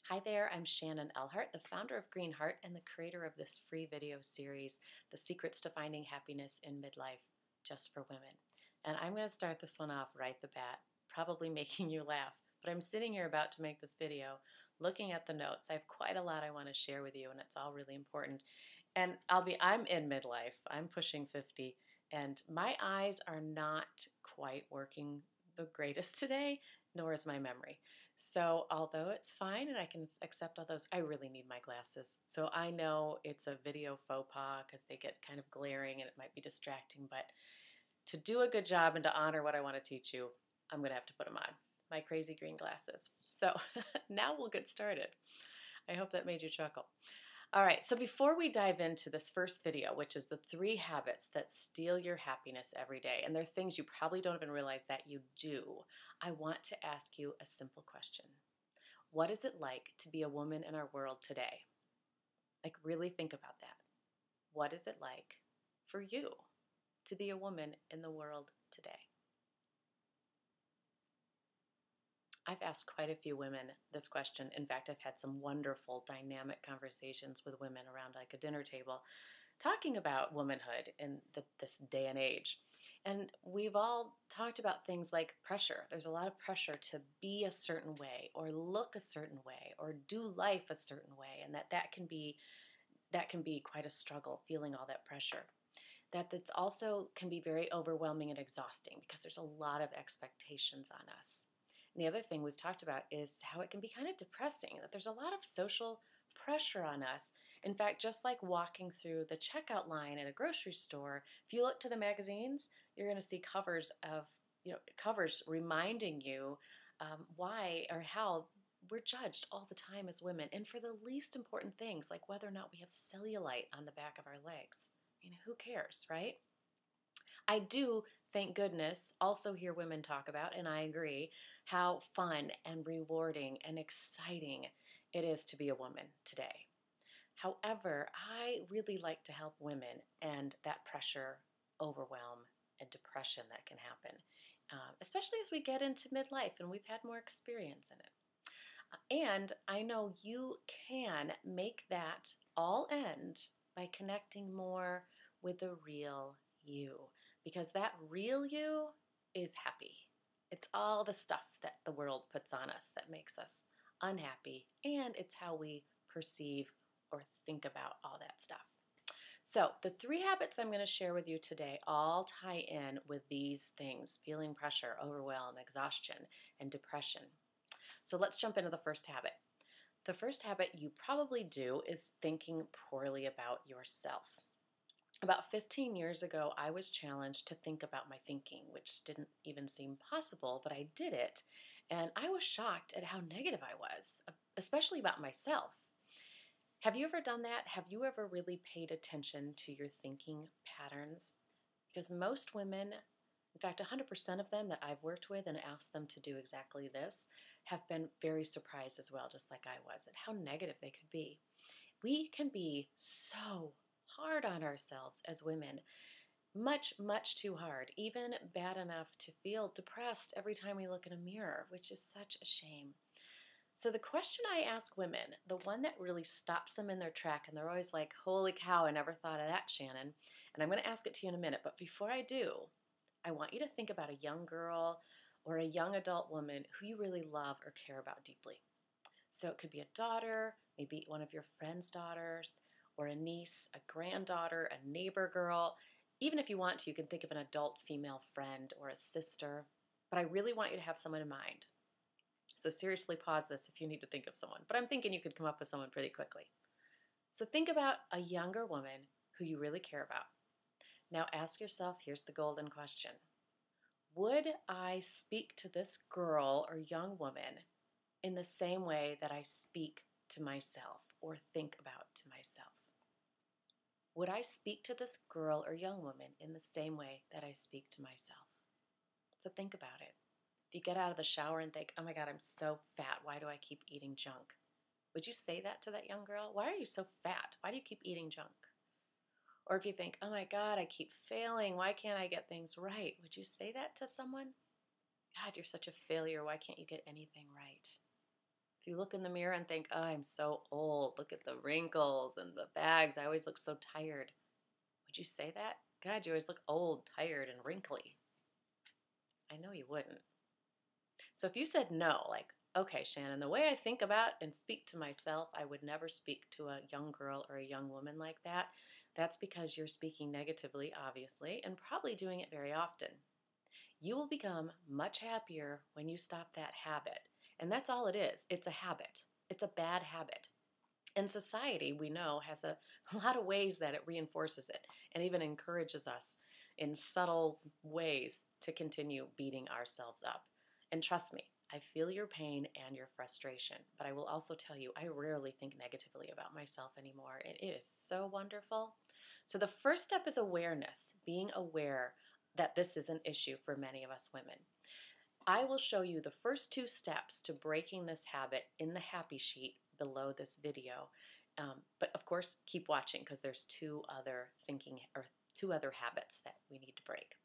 Hi there, I'm Shannon Elhart, the founder of Green Heart and the creator of this free video series, The Secrets to Finding Happiness in Midlife Just for Women. And I'm going to start this one off right the bat, probably making you laugh, but I'm sitting here about to make this video looking at the notes. I have quite a lot I want to share with you, and it's all really important. And I'm in midlife, I'm pushing 50, and my eyes are not quite working the greatest today, nor is my memory. So although it's fine and I can accept all those, I really need my glasses. So I know it's a video faux pas because they get kind of glaring and it might be distracting, but to do a good job and to honor what I want to teach you, I'm going to have to put them on, my crazy green glasses. So now we'll get started. I hope that made you chuckle. All right, so before we dive into this first video, which is the 3 habits that steal your happiness every day, and they're things you probably don't even realize that you do, I want to ask you a simple question. What is it like to be a woman in our world today? Like, really think about that. What is it like for you to be a woman in the world today? I've asked quite a few women this question. In fact, I've had some wonderful dynamic conversations with women around like a dinner table talking about womanhood in this day and age. And we've all talked about things like pressure. There's a lot of pressure to be a certain way or look a certain way or do life a certain way, and that can be quite a struggle, feeling all that pressure. That's also can be very overwhelming and exhausting because there's a lot of expectations on us. And the other thing we've talked about is how it can be kind of depressing, that there's a lot of social pressure on us. In fact, just like walking through the checkout line at a grocery store, if you look to the magazines, you're going to see covers reminding you why or how we're judged all the time as women, and for the least important things, like whether or not we have cellulite on the back of our legs. I mean, who cares, right? I do, thank goodness, also hear women talk about, and I agree, how fun and rewarding and exciting it is to be a woman today. However, I really like to help women and that pressure, overwhelm, and depression that can happen, especially as we get into midlife and we've had more experience in it. And I know you can make that all end by connecting more with the real you, because that real you is happy. It's all the stuff that the world puts on us that makes us unhappy, and it's how we perceive or think about all that stuff. So the 3 habits I'm going to share with you today all tie in with these things: feeling pressure, overwhelm, exhaustion, and depression. So let's jump into the first habit. The first habit you probably do is thinking poorly about yourself. About 15 years ago, I was challenged to think about my thinking, which didn't even seem possible, but I did it. And I was shocked at how negative I was, especially about myself. Have you ever done that? Have you ever really paid attention to your thinking patterns? Because most women, in fact, 100% of them that I've worked with and asked them to do exactly this, have been very surprised as well, just like I was, at how negative they could be. We can be so hard on ourselves as women, much, much too hard, even bad enough to feel depressed every time we look in a mirror, which is such a shame. So the question I ask women, the one that really stops them in their track, and they're always like, holy cow, I never thought of that, Shannon. And I'm going to ask it to you in a minute, but before I do, I want you to think about a young girl or a young adult woman who you really love or care about deeply. So it could be a daughter, maybe one of your friend's daughters, or a niece, a granddaughter, a neighbor girl. Even if you want to, you can think of an adult female friend or a sister. But I really want you to have someone in mind. So seriously pause this if you need to think of someone. But I'm thinking you could come up with someone pretty quickly. So think about a younger woman who you really care about. Now ask yourself, here's the golden question. Would I speak to this girl or young woman in the same way that I speak to myself or think about to myself? Would I speak to this girl or young woman in the same way that I speak to myself? So think about it. If you get out of the shower and think, oh my God, I'm so fat, why do I keep eating junk? Would you say that to that young girl? Why are you so fat? Why do you keep eating junk? Or if you think, oh my God, I keep failing, why can't I get things right? Would you say that to someone? God, you're such a failure, why can't you get anything right? If you look in the mirror and think, oh, I'm so old, look at the wrinkles and the bags, I always look so tired. Would you say that? God, you always look old, tired, and wrinkly. I know you wouldn't. So if you said no, like, okay, Shannon, the way I think about and speak to myself, I would never speak to a young girl or a young woman like that. That's because you're speaking negatively, obviously, and probably doing it very often. You will become much happier when you stop that habit. And that's all it is. It's a habit. It's a bad habit. And society, we know, has a lot of ways that it reinforces it and even encourages us in subtle ways to continue beating ourselves up. And trust me, I feel your pain and your frustration, but I will also tell you, I rarely think negatively about myself anymore. And it is so wonderful. So the first step is awareness, being aware that this is an issue for many of us women. I will show you the first two steps to breaking this habit in the happy sheet below this video. But of course, keep watching because there's two other habits that we need to break.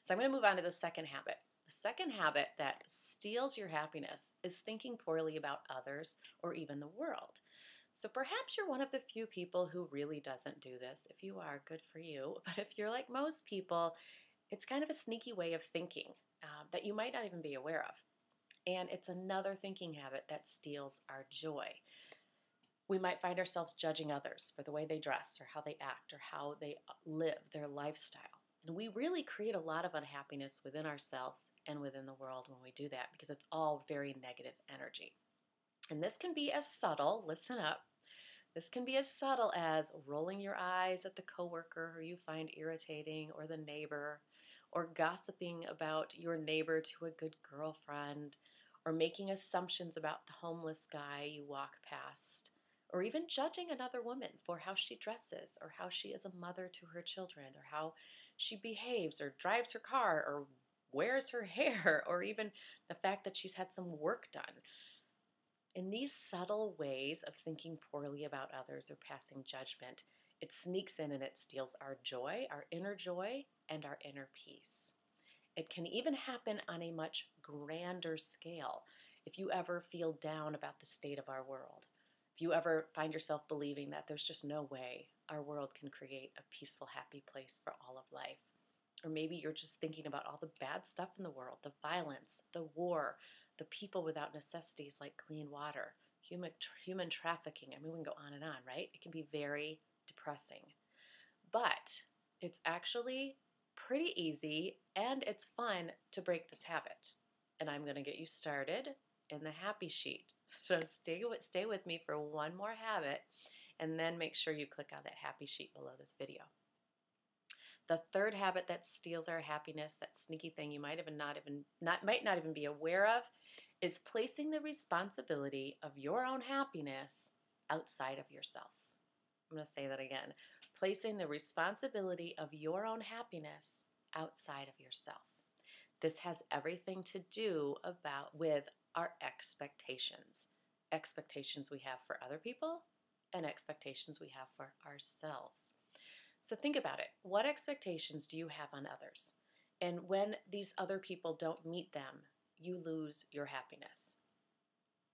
So I'm going to move on to the second habit. The second habit that steals your happiness is thinking poorly about others or even the world. So perhaps you're one of the few people who really doesn't do this. If you are, good for you. But if you're like most people, it's kind of a sneaky way of thinking that you might not even be aware of. And it's another thinking habit that steals our joy. We might find ourselves judging others for the way they dress or how they act or how they live their lifestyle. And we really create a lot of unhappiness within ourselves and within the world when we do that because it's all very negative energy. And this can be as subtle, listen up, this can be as subtle as rolling your eyes at the coworker who you find irritating or the neighbor, or gossiping about your neighbor to a good girlfriend, or making assumptions about the homeless guy you walk past, or even judging another woman for how she dresses, or how she is a mother to her children, or how she behaves, or drives her car, or wears her hair, or even the fact that she's had some work done. In these subtle ways of thinking poorly about others or passing judgment, it sneaks in and it steals our joy, our inner joy, and our inner peace. It can even happen on a much grander scale if you ever feel down about the state of our world. If you ever find yourself believing that there's just no way our world can create a peaceful, happy place for all of life. Or maybe you're just thinking about all the bad stuff in the world, the violence, the war, the people without necessities like clean water, human trafficking. I mean, we can go on and on, right? It can be very depressing. But it's actually pretty easy and it's fun to break this habit. And I'm going to get you started in the happy sheet. So stay with me for one more habit and then make sure you click on that happy sheet below this video. The third habit that steals our happiness, that sneaky thing you might not even be aware of, is placing the responsibility of your own happiness outside of yourself. I'm going to say that again. Placing the responsibility of your own happiness outside of yourself. This has everything to do with our expectations. Expectations we have for other people and expectations we have for ourselves. So think about it. What expectations do you have on others? And when these other people don't meet them, you lose your happiness.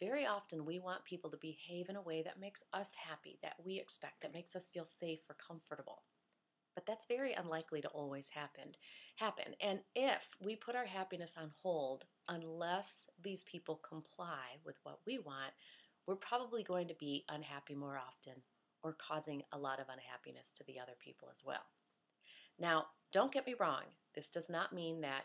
Very often we want people to behave in a way that makes us happy, that we expect, that makes us feel safe or comfortable. But that's very unlikely to always happen. And if we put our happiness on hold, unless these people comply with what we want, we're probably going to be unhappy more often or causing a lot of unhappiness to the other people as well. Now, don't get me wrong. This does not mean that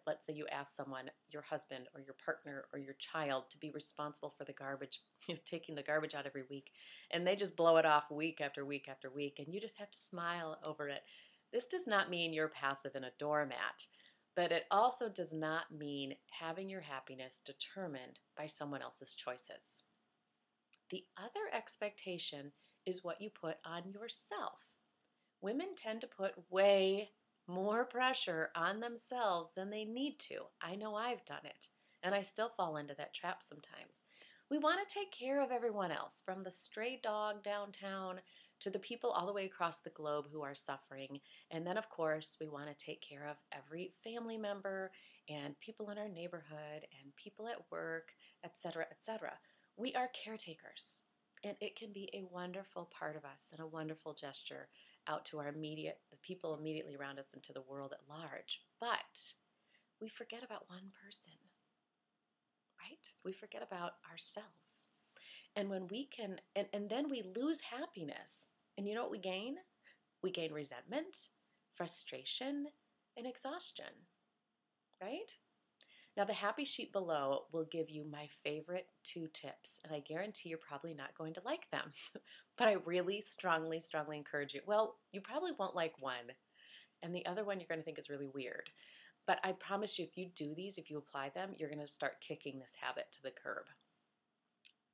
let's say you ask someone, your husband or your partner or your child, to be responsible for the garbage, taking the garbage out every week, and they just blow it off week after week after week, and you just have to smile over it. This does not mean you're passive and a doormat, but it also does not mean having your happiness determined by someone else's choices. The other expectation is what you put on yourself. Women tend to put way more pressure on themselves than they need to. I know I've done it, and I still fall into that trap sometimes. We want to take care of everyone else, from the stray dog downtown to the people all the way across the globe who are suffering. And then, of course, we want to take care of every family member and people in our neighborhood and people at work, etc., etc. We are caretakers, and it can be a wonderful part of us and a wonderful gesture out to the people immediately around us and to the world at large. But we forget about one person, right? We forget about ourselves. And when we can, and then we lose happiness. And you know what we gain? We gain resentment, frustration, and exhaustion, right? Now, the happy sheet below will give you my favorite 2 tips, and I guarantee you're probably not going to like them. But I really strongly, strongly encourage you. Well, you probably won't like one, and the other one you're going to think is really weird. But I promise you, if you do these, if you apply them, you're going to start kicking this habit to the curb.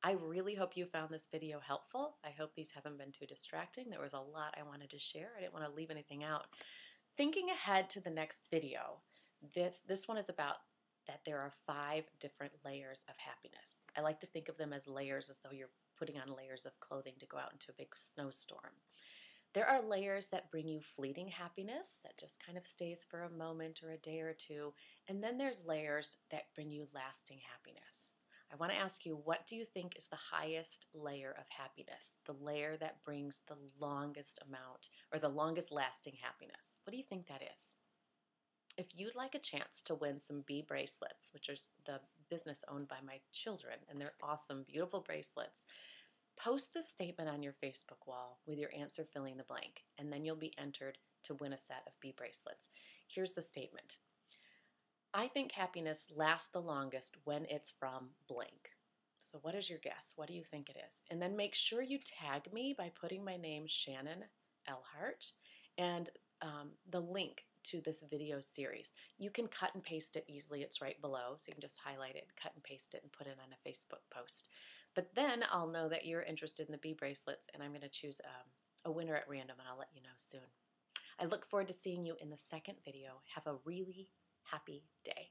I really hope you found this video helpful. I hope these haven't been too distracting. There was a lot I wanted to share. I didn't want to leave anything out. Thinking ahead to the next video, this one is about that there are 5 different layers of happiness. I like to think of them as layers, as though you're putting on layers of clothing to go out into a big snowstorm. There are layers that bring you fleeting happiness that just kind of stays for a moment or a day or two, and then there's layers that bring you lasting happiness. I want to ask you, what do you think is the highest layer of happiness? The layer that brings the longest amount or the longest lasting happiness? What do you think that is? If you'd like a chance to win some bee bracelets, which is the business owned by my children, and they're awesome, beautiful bracelets, post this statement on your Facebook wall with your answer filling the blank, and then you'll be entered to win a set of bee bracelets. Here's the statement. I think happiness lasts the longest when it's from blank. So what is your guess? What do you think it is? And then make sure you tag me by putting my name, Shannon Elhart, and the link to this video series. You can cut and paste it easily. It's right below, so you can just highlight it, cut and paste it, and put it on a Facebook post. But then I'll know that you're interested in the bee bracelets, and I'm going to choose a winner at random, and I'll let you know soon. I look forward to seeing you in the second video. Have a really happy day.